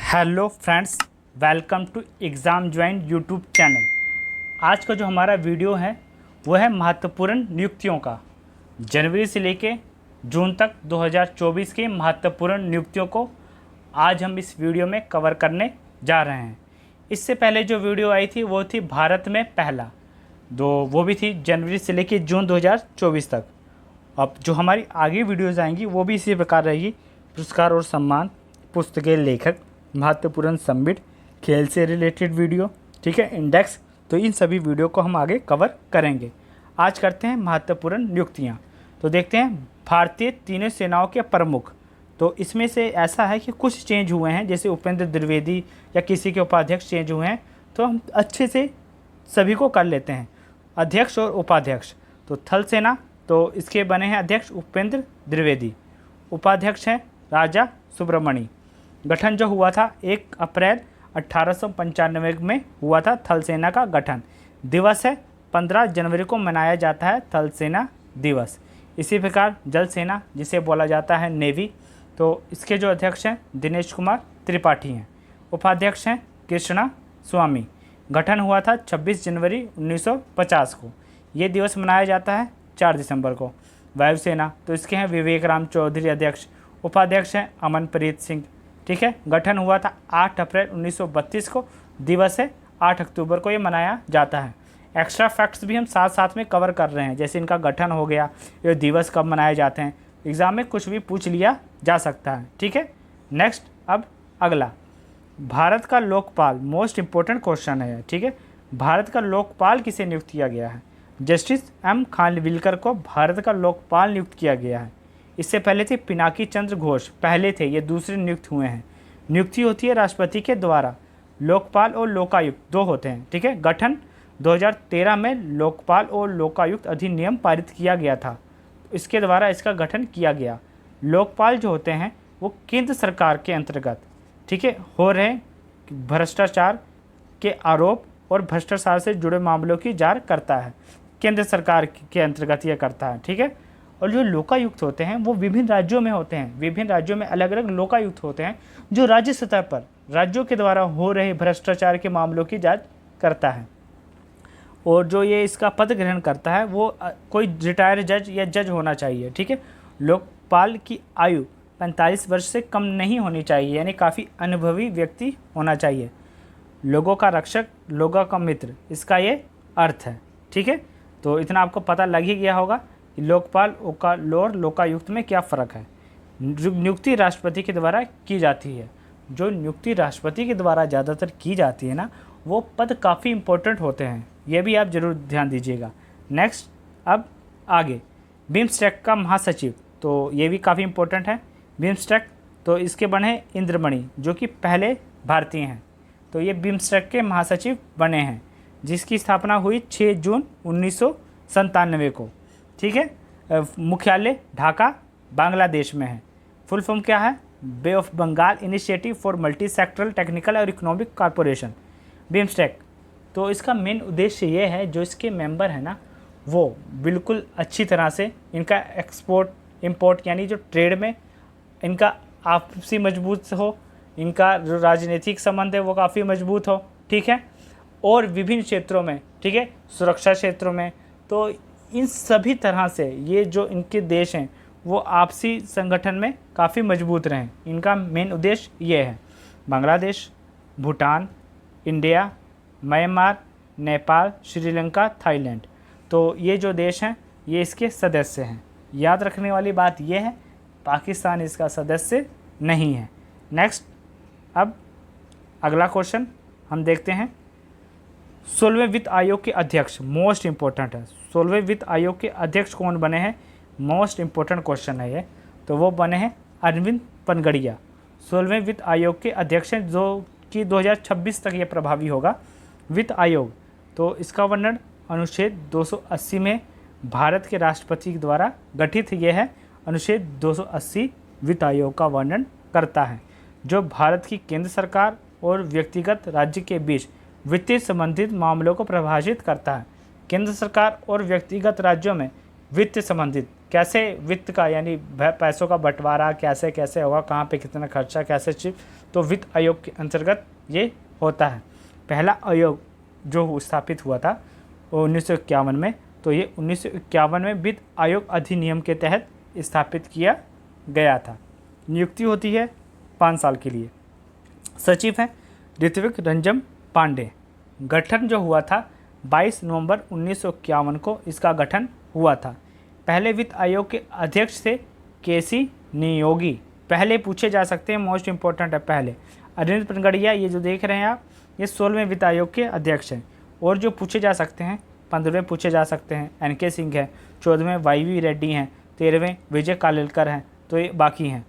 Hello friends, welcome to exam join YouTube channel. आज का जो हमारा वीडियो है वो है महत्वपूर्ण नियुक्तियों का। जनवरी से लेके जून तक 2024 की महत्वपूर्ण नियुक्तियों को आज हम इस वीडियो में कवर करने जा रहे हैं। इससे पहले जो वीडियो आई थी वो थी भारत में पहला, वो भी थी जनवरी से लेके जून 2024 तक। अब जो हमारी आगे वीडियोज़ आएंगी वो भी इसी प्रकार रहेगी। पुरस्कार और सम्मान, पुस्तकें, लेखक, महत्वपूर्ण समिट, खेल से रिलेटेड वीडियो, ठीक है, इंडेक्स। तो इन सभी वीडियो को हम आगे कवर करेंगे। आज करते हैं महत्वपूर्ण नियुक्तियां। तो देखते हैं भारतीय तीनों सेनाओं के प्रमुख। तो इसमें से ऐसा है कि कुछ चेंज हुए हैं, जैसे उपेंद्र द्विवेदी या किसी के उपाध्यक्ष चेंज हुए हैं, तो हम अच्छे से सभी को कर लेते हैं। अध्यक्ष और उपाध्यक्ष, तो थल सेना, तो इसके बने हैं अध्यक्ष उपेंद्र द्विवेदी। उपाध्यक्ष हैं राजा सुब्रमणी। गठन जो हुआ था 1 अप्रैल 1895 में हुआ था थल सेना का गठन। दिवस है 15 जनवरी को मनाया जाता है थल सेना दिवस। इसी प्रकार जल सेना, जिसे बोला जाता है नेवी, तो इसके जो अध्यक्ष हैं दिनेश कुमार त्रिपाठी हैं। उपाध्यक्ष हैं कृष्णा स्वामी। गठन हुआ था 26 जनवरी 1950 को। ये दिवस मनाया जाता है 4 दिसंबर को। वायुसेना, तो इसके हैं विवेक राम चौधरी अध्यक्ष। उपाध्यक्ष हैं अमनप्रीत सिंह, ठीक है। गठन हुआ था 8 अप्रैल 1932 को। दिवस है 8 अक्टूबर को ये मनाया जाता है। एक्स्ट्रा फैक्ट्स भी हम साथ साथ में कवर कर रहे हैं, जैसे इनका गठन हो गया, ये दिवस कब मनाए जाते हैं। एग्ज़ाम में कुछ भी पूछ लिया जा सकता है, ठीक है। नेक्स्ट, अब अगला, भारत का लोकपाल, मोस्ट इंपॉर्टेंट क्वेश्चन है, ठीक है। भारत का लोकपाल किसे नियुक्त किया गया है? जस्टिस एम खानविलकर को भारत का लोकपाल नियुक्त किया गया है। इससे पहले थे पिनाकी चंद्र घोष, पहले थे, ये दूसरे नियुक्त हुए हैं। नियुक्ति होती है राष्ट्रपति के द्वारा। लोकपाल और लोकायुक्त दो होते हैं, ठीक है। गठन 2013 में लोकपाल और लोकायुक्त अधिनियम पारित किया गया था, इसके द्वारा इसका गठन किया गया। लोकपाल जो होते हैं वो केंद्र सरकार के अंतर्गत, ठीक है, हो रहे भ्रष्टाचार के आरोप और भ्रष्टाचार से जुड़े मामलों की जांच करता है। केंद्र सरकार के अंतर्गत यह करता है, ठीक है। और जो लोकायुक्त होते हैं वो विभिन्न राज्यों में होते हैं। विभिन्न राज्यों में अलग अलग लोकायुक्त होते हैं जो राज्य सतह पर राज्यों के द्वारा हो रहे भ्रष्टाचार के मामलों की जांच करता है। और जो ये इसका पद ग्रहण करता है वो कोई रिटायर्ड जज या जज होना चाहिए, ठीक है। लोकपाल की आयु 45 वर्ष से कम नहीं होनी चाहिए, यानी काफ़ी अनुभवी व्यक्ति होना चाहिए। लोगों का रक्षक, लोगों का मित्र, इसका ये अर्थ है, ठीक है। तो इतना आपको पता लग ही गया होगा लोकपाल और लोकायुक्त में क्या फ़र्क है। नियुक्ति राष्ट्रपति के द्वारा की जाती है। जो नियुक्ति राष्ट्रपति के द्वारा ज़्यादातर की जाती है ना, वो पद काफ़ी इंपॉर्टेंट होते हैं, ये भी आप ज़रूर ध्यान दीजिएगा। नेक्स्ट, अब आगे, बिम्स्टेक का महासचिव, तो ये भी काफ़ी इंपॉर्टेंट है। बिम्स्टेक, तो इसके बने हैं इंद्रमणि, जो कि पहले भारतीय हैं, तो ये बिम्स्टेक के महासचिव बने हैं, जिसकी स्थापना हुई 6 जून 1997 को, ठीक है। मुख्यालय ढाका, बांग्लादेश में है। फुल फॉर्म क्या है? Bay of Bengal initiative for multi sectoral technical और इकोनॉमिक कॉरपोरेशन, बिम्स्टेक। तो इसका मेन उद्देश्य ये है, जो इसके मेंबर हैं ना, वो बिल्कुल अच्छी तरह से इनका एक्सपोर्ट इंपोर्ट, यानी जो ट्रेड में इनका आपसी मजबूत हो, इनका जो राजनीतिक संबंध है वो काफ़ी मजबूत हो, ठीक है। और विभिन्न क्षेत्रों में, ठीक है, सुरक्षा क्षेत्रों में, तो इन सभी तरह से ये जो इनके देश हैं वो आपसी संगठन में काफ़ी मजबूत रहें। इनका मेन उद्देश्य ये है। Bangladesh, Bhutan, India, Myanmar, Nepal, Sri Lanka, Thailand, तो ये जो देश हैं ये इसके सदस्य हैं। याद रखने वाली बात ये है, पाकिस्तान इसका सदस्य नहीं है। नेक्स्ट, अब अगला क्वेश्चन हम देखते हैं। 16वें वित्त आयोग के अध्यक्ष, मोस्ट इंपॉर्टेंट है। 16वें वित्त आयोग के अध्यक्ष कौन बने हैं? मोस्ट इंपॉर्टेंट क्वेश्चन है ये। तो वो बने हैं अरविंद पनगड़िया। 16वें वित्त आयोग के अध्यक्ष हैं, जो कि 2026 तक ये प्रभावी होगा। वित्त आयोग, तो इसका वर्णन अनुच्छेद 280 में भारत के राष्ट्रपति के द्वारा गठित ये है। अनुच्छेद 280 वित्त आयोग का वर्णन करता है, जो भारत की केंद्र सरकार और व्यक्तिगत राज्य के बीच वित्तीय संबंधित मामलों को परिभाषित करता है। केंद्र सरकार और व्यक्तिगत राज्यों में वित्त संबंधित, कैसे वित्त का यानी पैसों का बंटवारा कैसे कैसे होगा, कहाँ पे कितना खर्चा कैसे चीज, तो वित्त आयोग के अंतर्गत ये होता है। पहला आयोग जो स्थापित हुआ था वो 1951 में, तो ये 1951 में वित्त आयोग अधिनियम के तहत स्थापित किया गया था। नियुक्ति होती है 5 साल के लिए। सचिव हैं ऋत्विक रंजन पांडे। गठन जो हुआ था 22 नवंबर 1951 को इसका गठन हुआ था। पहले वित्त आयोग के अध्यक्ष थे केसी नियोगी। पहले पूछे जा सकते हैं, मोस्ट इंपॉर्टेंट है पहले। अरविंद पनगड़िया, ये जो देख रहे हैं आप, ये 16वें वित्त आयोग के अध्यक्ष हैं। और जो पूछे जा सकते हैं 15वें पूछे जा सकते हैं एन.के. सिंह है, 14वें वाई.वी. रेड्डी हैं, 13वें विजय कालेलकर हैं, तो ये बाकी हैं।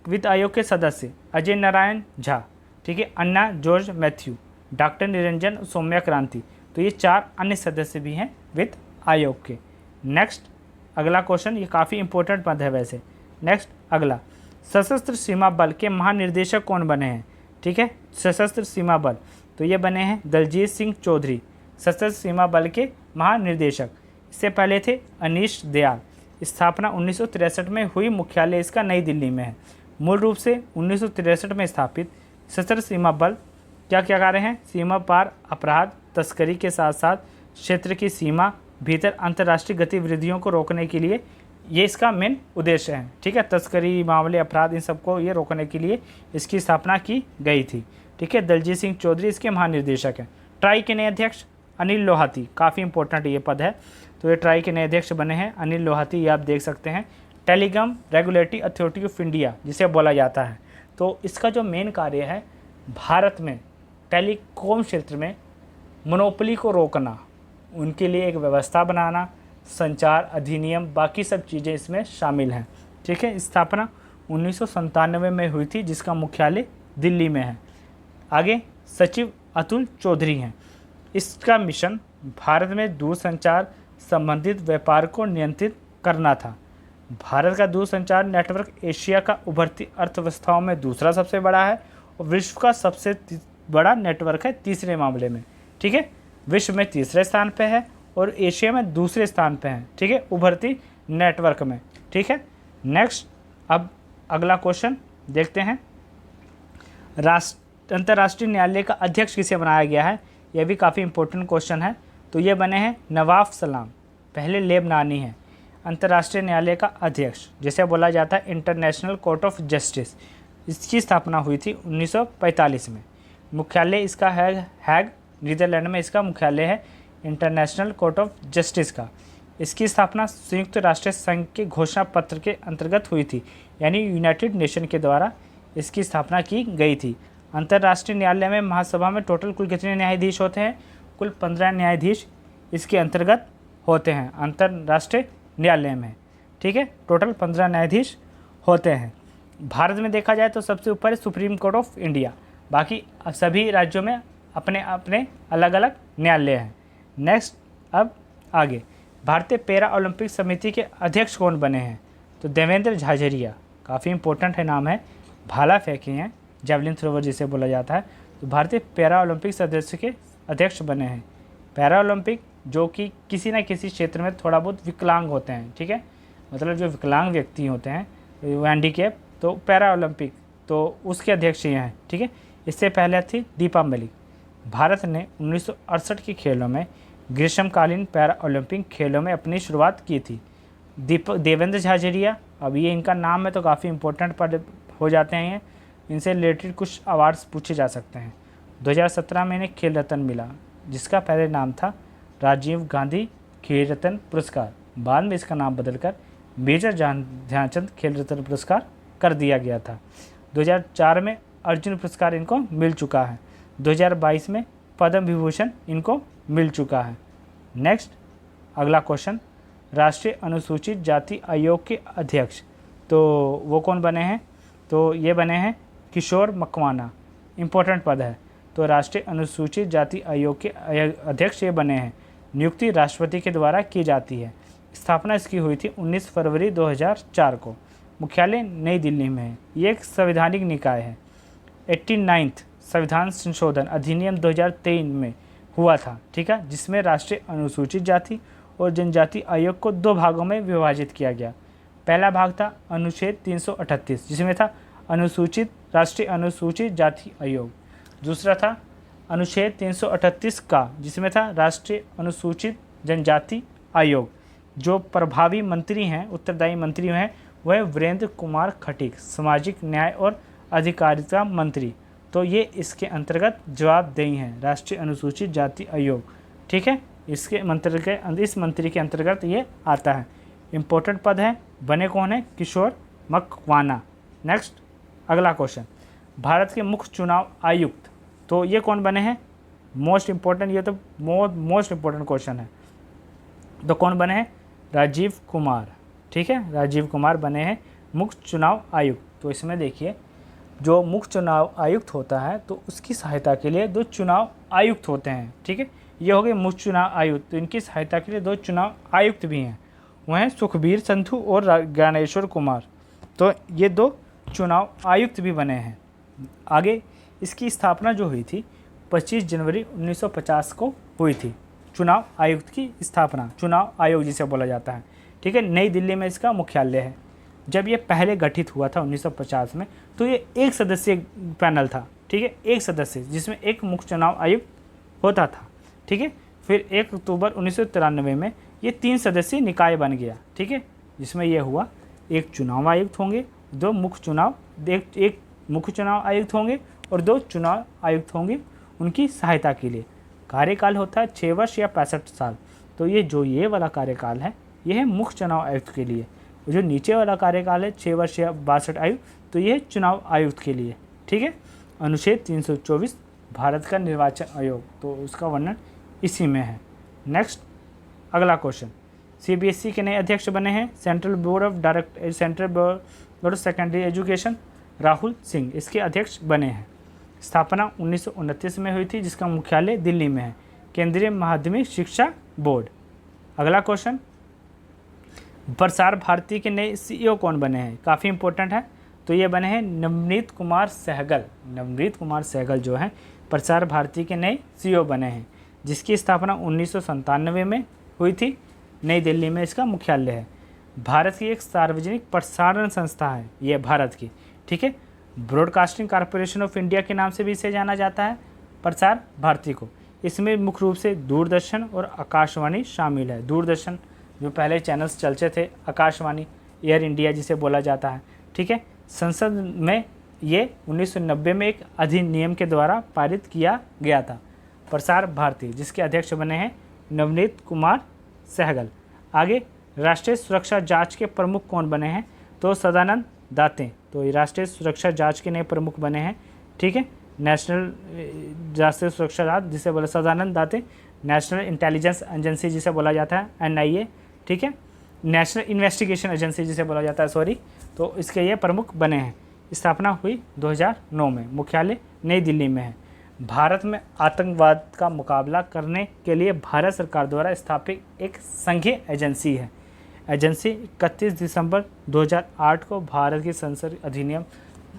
वित्त आयोग के सदस्य अजय नारायण झा, ठीक है, अन्ना जॉर्ज मैथ्यू, डॉक्टर निरंजन, सौम्या क्रांति, तो ये 4 अन्य सदस्य भी हैं वित्त आयोग के। नेक्स्ट अगला क्वेश्चन, ये काफ़ी इंपॉर्टेंट पद है वैसे। नेक्स्ट अगला, सशस्त्र सीमा बल के महानिर्देशक कौन बने हैं? ठीक है, सशस्त्र सीमा बल, तो ये बने हैं दलजीत सिंह चौधरी, सशस्त्र सीमा बल के महानिर्देशक। इससे पहले थे अनीश दयाल। स्थापना 1963 में हुई, मुख्यालय इसका नई दिल्ली में है। मूल रूप से 1963 में स्थापित सशस्त्र सीमा बल क्या क्या कार्य हैं? सीमा पार अपराध तस्करी के साथ साथ क्षेत्र की सीमा भीतर अंतर्राष्ट्रीय गतिविधियों को रोकने के लिए ये इसका मेन उद्देश्य है। ठीक है, तस्करी मामले अपराध इन सबको ये रोकने के लिए इसकी स्थापना की गई थी। ठीक है, दलजीत सिंह चौधरी इसके महानिर्देशक हैं। ट्राई के नए अध्यक्ष अनिल लोहाती, काफ़ी इंपॉर्टेंट ये पद है, तो ये ट्राई के नए अध्यक्ष बने हैं अनिल लोहाती, ये आप देख सकते हैं। Telecom regulatory authority of India जिसे बोला जाता है, तो इसका जो मेन कार्य है भारत में टेलीकॉम क्षेत्र में मोनोपोली को रोकना, उनके लिए एक व्यवस्था बनाना, संचार अधिनियम, बाकी सब चीज़ें इसमें शामिल हैं। ठीक है, स्थापना 1997 में हुई थी, जिसका मुख्यालय दिल्ली में है। आगे सचिव अतुल चौधरी हैं। इसका मिशन भारत में दूरसंचार संबंधित व्यापार को नियंत्रित करना था। भारत का दूरसंचार नेटवर्क एशिया का उभरती अर्थव्यवस्थाओं में दूसरा सबसे बड़ा है और विश्व का सबसे बड़ा नेटवर्क है तीसरे मामले में। ठीक है, विश्व में तीसरे स्थान पे है और एशिया में दूसरे स्थान पे है। ठीक है, उभरती नेटवर्क में। ठीक है, नेक्स्ट अब अगला क्वेश्चन देखते हैं। अंतर्राष्ट्रीय न्यायालय का अध्यक्ष किसे बनाया गया है? यह भी काफ़ी इंपॉर्टेंट क्वेश्चन है। तो ये बने हैं नवाफ सलाम, पहले लेबनानी हैं। अंतर्राष्ट्रीय न्यायालय का अध्यक्ष जिसे बोला जाता है इंटरनेशनल कोर्ट ऑफ जस्टिस, इसकी स्थापना हुई थी 1945 में। मुख्यालय इसका है हैग, नीदरलैंड में इसका मुख्यालय है इंटरनेशनल कोर्ट ऑफ जस्टिस का। इसकी स्थापना संयुक्त राष्ट्र संघ के घोषणा पत्र के अंतर्गत हुई थी, यानी यूनाइटेड नेशन के द्वारा इसकी स्थापना की गई थी। अंतर्राष्ट्रीय न्यायालय में महासभा में टोटल कुल कितने न्यायाधीश होते हैं? कुल 15 न्यायाधीश इसके अंतर्गत होते हैं अंतर्राष्ट्रीय न्यायालय में। ठीक है, टोटल 15 न्यायाधीश होते हैं। भारत में देखा जाए तो सबसे ऊपर है सुप्रीम कोर्ट ऑफ इंडिया, बाकी सभी राज्यों में अपने अपने अलग अलग न्यायालय हैं। नेक्स्ट अब आगे, भारतीय पैरा ओलंपिक समिति के अध्यक्ष कौन बने हैं? तो देवेंद्र झाझरिया, काफ़ी इंपॉर्टेंट है नाम है, भाला फेंके हैं, जेवलिन थ्रोवर जिसे बोला जाता है। तो भारतीय पैरा ओलंपिक सदस्य के अध्यक्ष बने हैं। पैरा ओलंपिक जो कि किसी न किसी क्षेत्र में थोड़ा बहुत विकलांग होते हैं। ठीक है, मतलब जो विकलांग व्यक्ति होते हैं, हैंडीकैप, तो पैरा ओलंपिक, तो उसके अध्यक्ष ये हैं। ठीक है, इससे पहले थी दीपा मलिक। भारत ने 1968 के खेलों में ग्रीष्मकालीन पैरा ओलंपिक खेलों में अपनी शुरुआत की थी। देवेंद्र झाझरिया, अब ये इनका नाम है तो काफ़ी इंपॉर्टेंट पद हो जाते हैं, इनसे रिलेटेड कुछ अवार्ड्स पूछे जा सकते हैं। 2017 में इन्हें खेल रत्न मिला, जिसका पहले नाम था राजीव गांधी खेल रत्न पुरस्कार, बाद में इसका नाम बदलकर मेजर ध्यानचंद खेल रत्न पुरस्कार कर दिया गया था। 2004 में अर्जुन पुरस्कार इनको मिल चुका है। 2022 में पद्म विभूषण इनको मिल चुका है। नेक्स्ट अगला क्वेश्चन, राष्ट्रीय अनुसूचित जाति आयोग के अध्यक्ष, तो वो कौन बने हैं? तो ये बने हैं किशोर मकवाना, इम्पोर्टेंट पद है। तो राष्ट्रीय अनुसूचित जाति आयोग के अध्यक्ष ये बने हैं। नियुक्ति राष्ट्रपति के द्वारा की जाती है। स्थापना इसकी हुई थी 19 फरवरी 2004 को। मुख्यालय नई दिल्ली में है। ये एक संवैधानिक निकाय है। 89th संविधान संशोधन अधिनियम 2023 में हुआ था। ठीक है, जिसमें राष्ट्रीय अनुसूचित जाति और जनजाति आयोग को 2 भागों में विभाजित किया गया। पहला भाग था अनुच्छेद 338 जिसमें था अनुसूचित राष्ट्रीय अनुसूचित जाति आयोग। दूसरा था अनुच्छेद 338 का जिसमें था राष्ट्रीय अनुसूचित जनजाति आयोग। जो प्रभावी मंत्री हैं, उत्तरदायी मंत्री हैं, वह वीरेंद्र कुमार खटीक, सामाजिक न्याय और अधिकारिता मंत्री। तो ये इसके अंतर्गत जवाबदेही हैं, राष्ट्रीय अनुसूचित जाति आयोग। ठीक है, इस मंत्री के अंतर्गत ये आता है। इम्पोर्टेंट पद है, बने कौन है? किशोर मकवाना। नेक्स्ट अगला क्वेश्चन, भारत के मुख्य चुनाव आयुक्त, तो ये कौन बने हैं? मोस्ट इम्पोर्टेंट, ये तो मोस्ट इम्पोर्टेंट क्वेश्चन है। तो कौन बने हैं? राजीव कुमार। ठीक है, राजीव कुमार बने हैं मुख्य चुनाव आयुक्त। तो इसमें देखिए, जो मुख्य चुनाव आयुक्त होता है तो उसकी सहायता के लिए 2 चुनाव आयुक्त होते हैं। ठीक है, ये हो गए मुख्य चुनाव आयुक्त। तो इनकी सहायता के लिए 2 चुनाव आयुक्त भी हैं, वह हैं सुखबीर संधू और ज्ञानेश्वर कुमार। तो ये 2 चुनाव आयुक्त भी बने हैं। आगे इसकी स्थापना जो हुई थी 25 जनवरी 1950 को हुई थी। चुनाव आयुक्त की स्थापना, चुनाव आयोग जिसे बोला जाता है। ठीक है, नई दिल्ली में इसका मुख्यालय है। जब ये पहले गठित हुआ था 1950 में, तो ये 1 सदस्यीय पैनल था। ठीक है, 1 सदस्य जिसमें एक मुख्य चुनाव आयुक्त होता था। ठीक है, फिर 1 अक्टूबर 1993 में ये 3 सदस्यीय निकाय बन गया। ठीक है, जिसमें यह हुआ 1 चुनाव आयुक्त होंगे, 2 मुख्य चुनाव, एक मुख्य चुनाव आयुक्त होंगे और 2 चुनाव आयुक्त होंगे उनकी सहायता के लिए। कार्यकाल होता है 6 वर्ष या 65 साल। तो ये वाला कार्यकाल है, ये है मुख्य चुनाव आयुक्त के लिए। जो नीचे वाला कार्यकाल है 6 वर्ष या 62 आयु, तो ये है चुनाव आयुक्त के लिए। ठीक है, अनुच्छेद 324 भारत का निर्वाचन आयोग, तो उसका वर्णन इसी में है। नेक्स्ट अगला क्वेश्चन, CBSE के नए अध्यक्ष बने हैं central board of secondary education, Rahul Singh इसके अध्यक्ष बने हैं। स्थापना 1929 में हुई थी, जिसका मुख्यालय दिल्ली में है। केंद्रीय माध्यमिक शिक्षा बोर्ड। अगला क्वेश्चन, प्रसार भारती के नए CEO कौन बने हैं? काफ़ी इंपॉर्टेंट है। तो ये बने हैं नवनीत कुमार सहगल। नवनीत कुमार सहगल जो है प्रसार भारती के नए CEO बने हैं, जिसकी स्थापना 1997 में हुई थी। नई दिल्ली में इसका मुख्यालय है। भारत की एक सार्वजनिक प्रसारण संस्था है ये भारत की। ठीक है, ब्रॉडकास्टिंग कॉरपोरेशन ऑफ इंडिया के नाम से भी इसे जाना जाता है प्रसार भारती को। इसमें मुख्य रूप से दूरदर्शन और आकाशवाणी शामिल है। दूरदर्शन जो पहले चैनल्स चलते थे, आकाशवाणी, एयर इंडिया जिसे बोला जाता है। ठीक है, संसद में ये 1990 में एक अधिनियम के द्वारा पारित किया गया था प्रसार भारती, जिसके अध्यक्ष बने हैं नवनीत कुमार सहगल। आगे राष्ट्रीय सुरक्षा जांच के प्रमुख कौन बने हैं? तो सदानंद दाते। तो ये राष्ट्रीय सुरक्षा जांच के नए प्रमुख बने हैं। ठीक है, नेशनल राष्ट्रीय सुरक्षा जांच जिसे बोला सदानंद दाते, नेशनल इंटेलिजेंस एजेंसी जिसे बोला जाता है NIA। ठीक है, नेशनल इन्वेस्टिगेशन एजेंसी जिसे बोला जाता है, सॉरी। तो इसके ये प्रमुख बने हैं। स्थापना हुई 2009 में, मुख्यालय नई दिल्ली में है। भारत में आतंकवाद का मुकाबला करने के लिए भारत सरकार द्वारा स्थापित एक संघीय एजेंसी है। एजेंसी 31 दिसंबर 2008 को भारत की संसद अधिनियम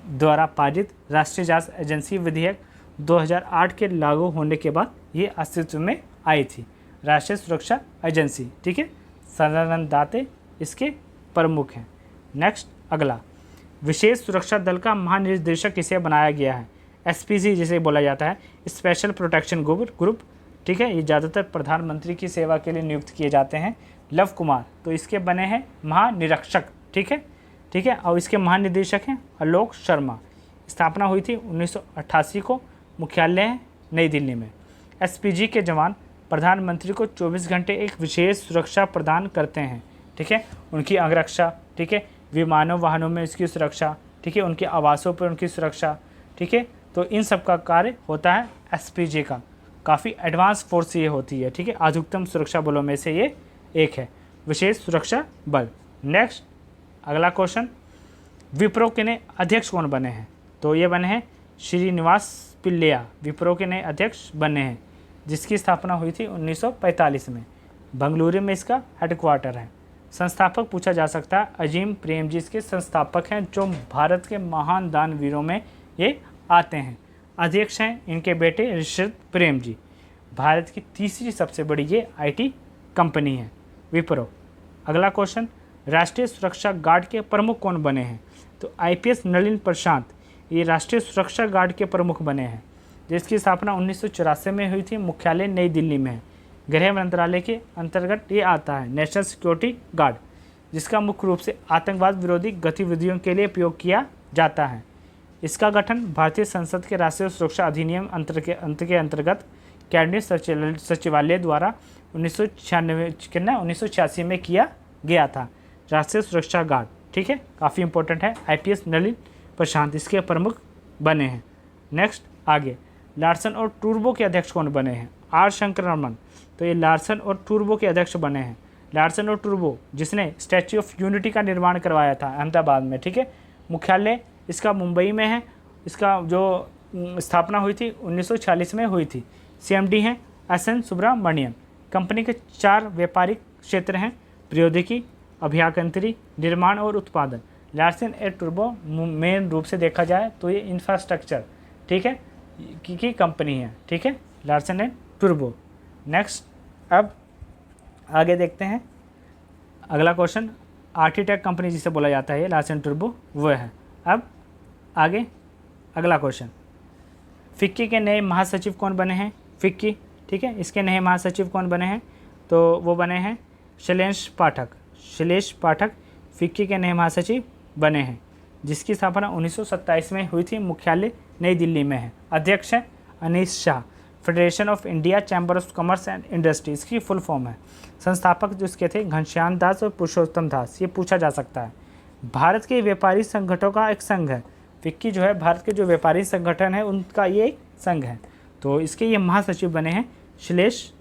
द्वारा पारित राष्ट्रीय जांच एजेंसी विधेयक 2008 के लागू होने के बाद ये अस्तित्व में आई थी, राष्ट्रीय सुरक्षा एजेंसी। ठीक है, सदानंद दाते इसके प्रमुख हैं। नेक्स्ट अगला, विशेष सुरक्षा दल का महानिदेशक किसे बनाया गया है? SPG जिसे बोला जाता है, स्पेशल प्रोटेक्शन ग्रुप। ठीक है, ये ज़्यादातर प्रधानमंत्री की सेवा के लिए नियुक्त किए जाते हैं। लव कुमार, तो इसके बने हैं महानिरीक्षक। ठीक है, और इसके महानिदेशक हैं आलोक शर्मा। स्थापना हुई थी 1988 को, मुख्यालय है नई दिल्ली में। SPG के जवान प्रधानमंत्री को 24 घंटे एक विशेष सुरक्षा प्रदान करते हैं। ठीक है, उनकी अंगरक्षा, ठीक है, विमानों वाहनों में इसकी सुरक्षा, ठीक है, उनके आवासों पर उनकी सुरक्षा। ठीक है, तो इन सब का कार्य होता है SPG का। काफ़ी एडवांस फोर्स ये होती है। ठीक है, अधिकतम सुरक्षा बलों में से ये एक है, विशेष सुरक्षा बल। नेक्स्ट अगला क्वेश्चन, विप्रो के नए अध्यक्ष कौन बने हैं? तो ये बने हैं श्रीनिवास पिल्लैया, विप्रो के नए अध्यक्ष बने हैं, जिसकी स्थापना हुई थी 1945 में। बंगलुरु में इसका हेडक्वार्टर है। संस्थापक पूछा जा सकता है, अजीम प्रेमजी इसके संस्थापक हैं, जो भारत के महान दानवीरों में ये आते हैं। अध्यक्ष हैं इनके बेटे ऋषभ प्रेमजी। भारत की तीसरी सबसे बड़ी ये IT कंपनी है। विप्रो। अगला क्वेश्चन, राष्ट्रीय सुरक्षा गार्ड के प्रमुख कौन बने हैं? तो IPS नलिन प्रशांत ये राष्ट्रीय सुरक्षा गार्ड के प्रमुख बने हैं, जिसकी स्थापना 1984 में हुई थी। मुख्यालय नई दिल्ली में है। गृह मंत्रालय के अंतर्गत ये आता है नेशनल सिक्योरिटी गार्ड, जिसका मुख्य रूप से आतंकवाद विरोधी गतिविधियों के लिए उपयोग किया जाता है। इसका गठन भारतीय संसद के राष्ट्रीय सुरक्षा अधिनियम के अंतर्गत कैबिनेट सचिवालय द्वारा 1986 में किया गया था। राष्ट्रीय सुरक्षा गार्ड, ठीक है, काफ़ी इंपॉर्टेंट है। IPS नलिन प्रशांत इसके प्रमुख बने हैं। नेक्स्ट आगे, लार्सन और टूब्रो के अध्यक्ष कौन बने हैं? R शंकररामन। तो ये लार्सन और टूब्रो के अध्यक्ष बने हैं। लार्सन और टूब्रो जिसने स्टैच्यू ऑफ यूनिटी का निर्माण करवाया था अहमदाबाद में, ठीक है। मुख्यालय इसका मुंबई में है। इसका जो स्थापना हुई थी 1946 में हुई थी। CMD हैं SN सुब्रमण्यन। कंपनी के 4 व्यापारिक क्षेत्र हैं, प्रौद्योगिकी, अभियांत्रिकी, निर्माण और उत्पादन। लार्सन एंड टूब्रो मेन रूप से देखा जाए तो ये इंफ्रास्ट्रक्चर, ठीक है, की कंपनी है, ठीक है, लार्सन एंड टूब्रो। नेक्स्ट अब आगे देखते हैं अगला क्वेश्चन, आर्किटेक्ट कंपनी जिसे बोला जाता है ये लार्सन टूब्रो वो है। अब आगे अगला क्वेश्चन, फिक्की के नए महासचिव कौन बने हैं? फिक्की, ठीक है, इसके नए महासचिव कौन बने हैं? तो वो बने हैं शैलेश पाठक। शैलेश पाठक फिक्की के नए महासचिव बने हैं, जिसकी स्थापना 1927 में हुई थी। मुख्यालय नई दिल्ली में है। अध्यक्ष हैं Anish Shah. Federation of India chamber of commerce and industry इसकी फुल फॉर्म है। संस्थापक जो इसके थे घनश्याम दास और पुरुषोत्तम दास, ये पूछा जा सकता है। भारत के व्यापारी संगठनों का एक संघ है। फिक्की जो है भारत के जो व्यापारी संगठन है उनका ये एक संघ है। तो इसके ये महासचिव बने हैं शैलेश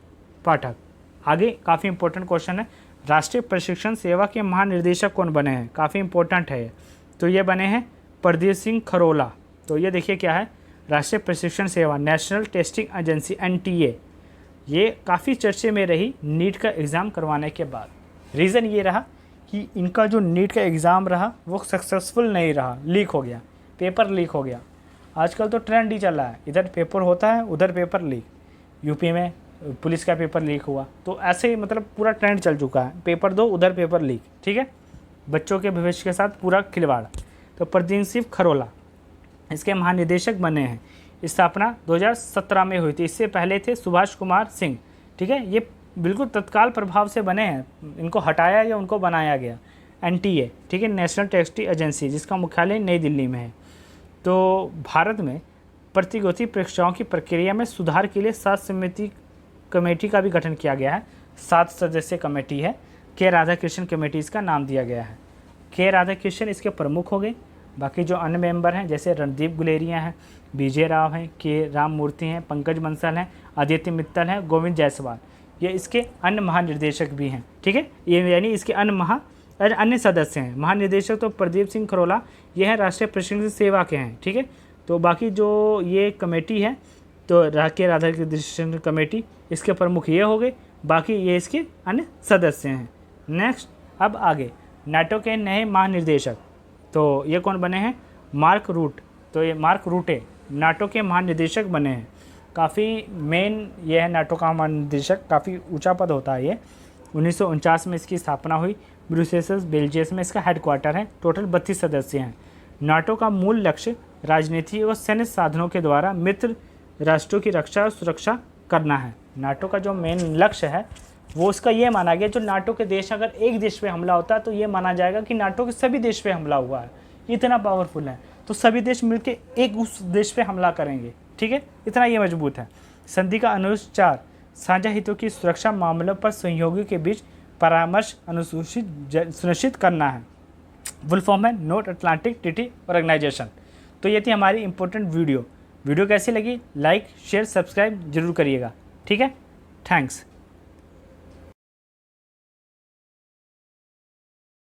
पाठक। आगे काफ़ी इंपॉर्टेंट क्वेश्चन है, राष्ट्रीय प्रशिक्षण सेवा के महानिदेशक कौन बने हैं? काफ़ी इंपॉर्टेंट है ये। तो ये बने हैं प्रदीप सिंह खरोला। तो ये देखिए क्या है, राष्ट्रीय प्रशिक्षण सेवा नेशनल टेस्टिंग एजेंसी NTA, ये काफ़ी चर्चे में रही नीट का एग्ज़ाम करवाने के बाद। रीज़न ये रहा कि इनका जो नीट का एग्ज़ाम रहा वो सक्सेसफुल नहीं रहा, लीक हो गया, पेपर लीक हो गया। आजकल तो ट्रेंड ही चल रहा है, इधर पेपर होता है उधर पेपर लीक। यूपी में पुलिस का पेपर लीक हुआ, तो ऐसे ही मतलब पूरा ट्रेंड चल चुका है, पेपर दो उधर पेपर लीक, ठीक है। बच्चों के भविष्य के साथ पूरा खिलवाड़। तो प्रदीप सिंह खरोला इसके महानिदेशक बने हैं। स्थापना 2017 में हुई थी। इससे पहले थे सुभाष कुमार सिंह, ठीक है। ये बिल्कुल तत्काल प्रभाव से बने हैं, इनको हटाया या उनको बनाया गया। NTA, ठीक है, नेशनल टेस्टिंग एजेंसी, जिसका मुख्यालय नई दिल्ली में है। तो भारत में प्रतियोगी परीक्षाओं की प्रक्रिया में सुधार के लिए 7 समिति कमेटी का भी गठन किया गया है। 7 सदस्यीय कमेटी है। के राधाकृष्णन कमेटी इसका नाम दिया गया है। के राधाकृष्णन इसके प्रमुख हो गए। बाकी जो अन्य मेंबर हैं जैसे रणदीप गुलेरिया हैं, BJ राव हैं, के राम मूर्ति हैं, पंकज बंसल हैं, आदित्य मित्तल हैं, गोविंद जायसवाल, ये इसके अन्य महानिर्देशक भी हैं, ठीक है। ये यानी इसके अन्य सदस्य हैं। महानिदेशक तो प्रदीप सिंह खरोला ये है राष्ट्रीय प्रशिक्षण सेवा के हैं, ठीक है। तो बाकी जो ये कमेटी है तो के राधाकृष्णन कमेटी, इसके प्रमुख ये हो गए, बाकी ये इसके अन्य सदस्य हैं। नेक्स्ट अब आगे नाटो के नए महानिर्देशक, तो ये कौन बने हैं? Mark Rutte. तो ये मार्क रूटे नाटो के महानिदेशक बने हैं। काफ़ी मेन ये है नाटो का महानिदेशक, काफ़ी ऊंचा पद होता है ये। 1949 में इसकी स्थापना हुई। ब्रुसेल्स बेल्जियम में इसका हेडक्वार्टर है। टोटल 32 सदस्य हैं। नाटो का मूल लक्ष्य राजनीति और सैन्य साधनों के द्वारा मित्र राष्ट्रों की रक्षा और सुरक्षा करना है। नाटो का जो मेन लक्ष्य है वो उसका ये माना गया, जो नाटो के देश अगर एक देश पे हमला होता है तो ये माना जाएगा कि नाटो के सभी देश पे हमला हुआ है, इतना पावरफुल है, तो सभी देश मिलकर एक उस देश पे हमला करेंगे, ठीक है, इतना ये मजबूत है। संधि का अनुच्छेद 4 साझा हितों की सुरक्षा मामलों पर सहयोगियों के बीच परामर्श सुनिश्चित करना है। फुल फॉर्म है नॉर्थ अटलांटिक ट्रीटी ऑर्गेनाइजेशन। तो ये थी हमारी इंपॉर्टेंट वीडियो कैसी लगी? लाइक शेयर सब्सक्राइब जरूर करिएगा, ठीक है। थैंक्स।